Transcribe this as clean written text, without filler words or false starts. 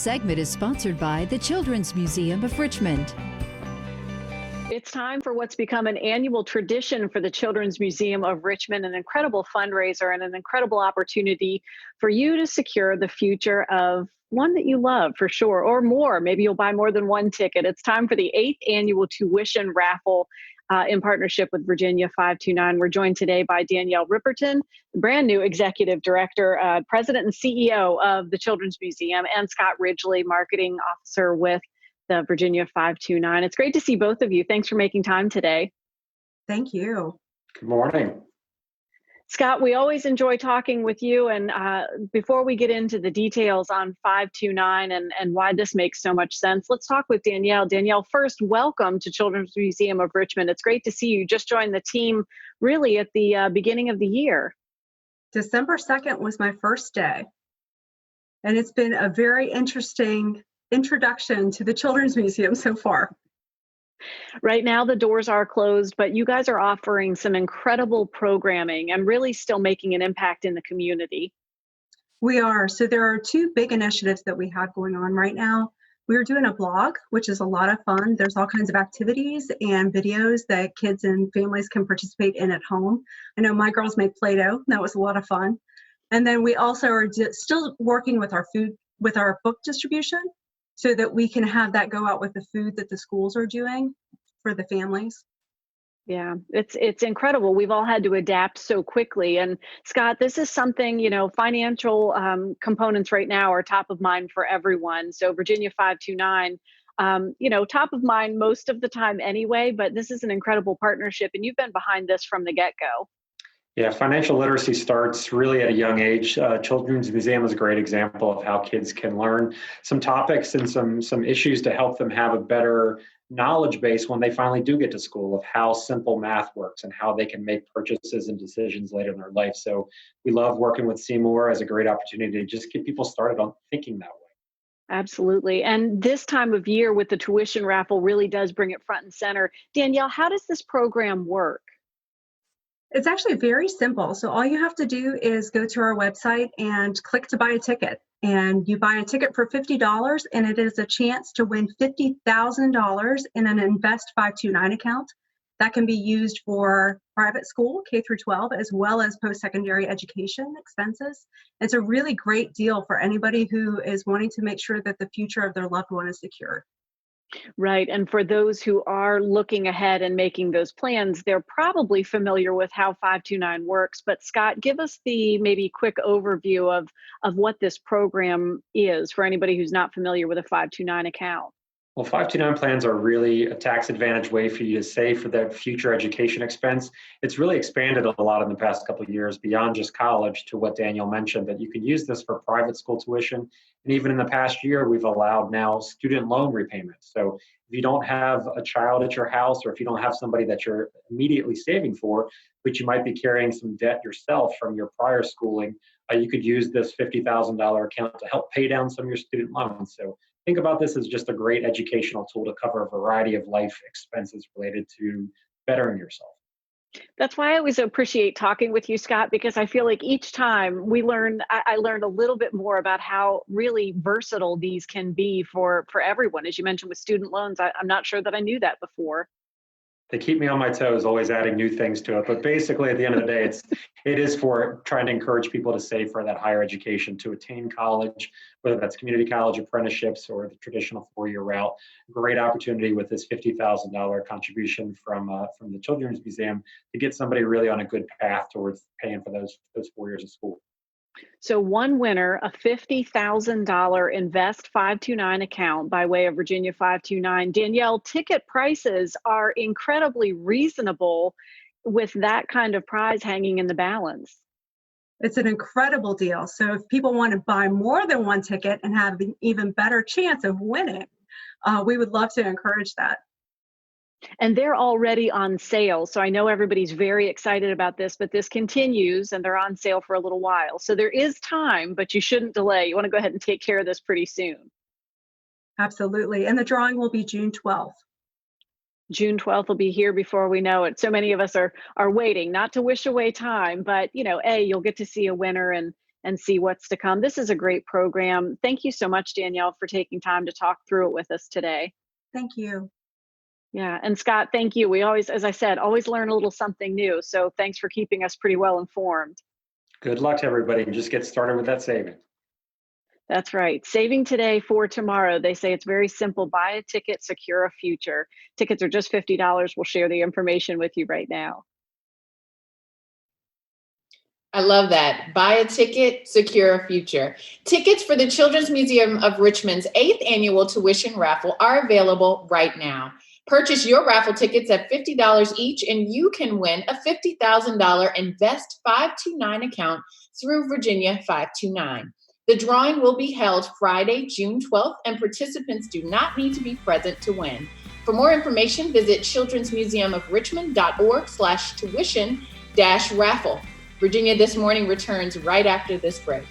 segment is sponsored by the Children's Museum of Richmond. It's time for what's become an annual tradition for the Children's Museum of Richmond, an incredible fundraiser and an incredible opportunity for you to secure the future of one that you love for sure, or more. Maybe you'll buy more than one ticket. It's time for the 8th annual Tuition Raffle in partnership with Virginia 529. We're joined today by Danielle Ripperton, the brand new Executive Director, President and CEO of the Children's Museum, and Scott Ridgely, Marketing Officer with the Virginia 529. It's great to see both of you. Thanks for making time today. Thank you. Good morning. Scott, we always enjoy talking with you. And before we get into the details on 529 and why this makes so much sense, let's talk with Danielle. Danielle, first, welcome to Children's Museum of Richmond. It's great to see you. Just joined the team really at the beginning of the year. December 2nd was my first day. And it's been a very interesting introduction to the Children's Museum so far. Right now, the doors are closed, but you guys are offering some incredible programming and really still making an impact in the community. We are. So there are two big initiatives that we have going on right now. We're doing a blog, which is a lot of fun. There's all kinds of activities and videos that kids and families can participate in at home. I know my girls made Play-Doh. That was a lot of fun. And then we also are still working with our book distribution, so that we can have that go out with the food that the schools are doing for the families. Yeah, it's incredible. We've all had to adapt so quickly. And Scott, this is something, financial components right now are top of mind for everyone. So Virginia 529, top of mind most of the time anyway, but this is an incredible partnership and you've been behind this from the get-go. Yeah, financial literacy starts really at a young age. Children's Museum is a great example of how kids can learn some topics and some issues to help them have a better knowledge base when they finally do get to school of how simple math works and how they can make purchases and decisions later in their life. So we love working with Seymour as a great opportunity to just get people started on thinking that way. Absolutely. And this time of year with the tuition raffle really does bring it front and center. Danielle, how does this program work? It's actually very simple. So all you have to do is go to our website and click to buy a ticket. And you buy a ticket for $50, and it is a chance to win $50,000 in an Invest 529 account. That can be used for private school, K through 12, as well as post-secondary education expenses. It's a really great deal for anybody who is wanting to make sure that the future of their loved one is secured. Right. And for those who are looking ahead and making those plans, they're probably familiar with how 529 works. But Scott, give us the maybe quick overview of what this program is for anybody who's not familiar with a 529 account. Well, 529 plans are really a tax advantage way for you to save for that future education expense. It's really expanded a lot in the past couple of years beyond just college to what Daniel mentioned, that you can use this for private school tuition. And even in the past year, we've allowed now student loan repayments. So if you don't have a child at your house, or if you don't have somebody that you're immediately saving for, but you might be carrying some debt yourself from your prior schooling, you could use this $50,000 account to help pay down some of your student loans. So think about this as just a great educational tool to cover a variety of life expenses related to bettering yourself. That's why I always appreciate talking with you, Scott, because I feel like each time I learned a little bit more about how really versatile these can be for everyone. As you mentioned with student loans, I'm not sure that I knew that before. They keep me on my toes, always adding new things to it. But basically, at the end of the day, it is for trying to encourage people to save for that higher education to attain college, whether that's community college apprenticeships or the traditional four-year route. Great opportunity with this $50,000 contribution from the Children's Museum to get somebody really on a good path towards paying for those 4 years of school. So one winner, a $50,000 Invest 529 account by way of Virginia 529. Danielle, ticket prices are incredibly reasonable with that kind of prize hanging in the balance. It's an incredible deal. So if people want to buy more than one ticket and have an even better chance of winning, we would love to encourage that. And they're already on sale. So I know everybody's very excited about this, but this continues and they're on sale for a little while. So there is time, but you shouldn't delay. You want to go ahead and take care of this pretty soon. Absolutely. And the drawing will be June 12th. June 12th will be here before we know it. So many of us are waiting, not to wish away time, but you'll get to see a winner and and see what's to come. This is a great program. Thank you so much, Danielle, for taking time to talk through it with us today. Thank you. Yeah, and Scott, thank you. We always, as I said, always learn a little something new. So thanks for keeping us pretty well informed. Good luck to everybody, and just get started with that saving. That's right. Saving today for tomorrow. They say it's very simple. Buy a ticket, secure a future. Tickets are just $50. We'll share the information with you right now. I love that. Buy a ticket, secure a future. Tickets for the Children's Museum of Richmond's 8th annual Tuition Raffle are available right now. Purchase your raffle tickets at $50 each, and you can win a $50,000 Invest 529 account through Virginia 529. The drawing will be held Friday, June 12th, and participants do not need to be present to win. For more information, visit childrensmuseumofrichmond.org/tuition-raffle. Virginia This Morning returns right after this break.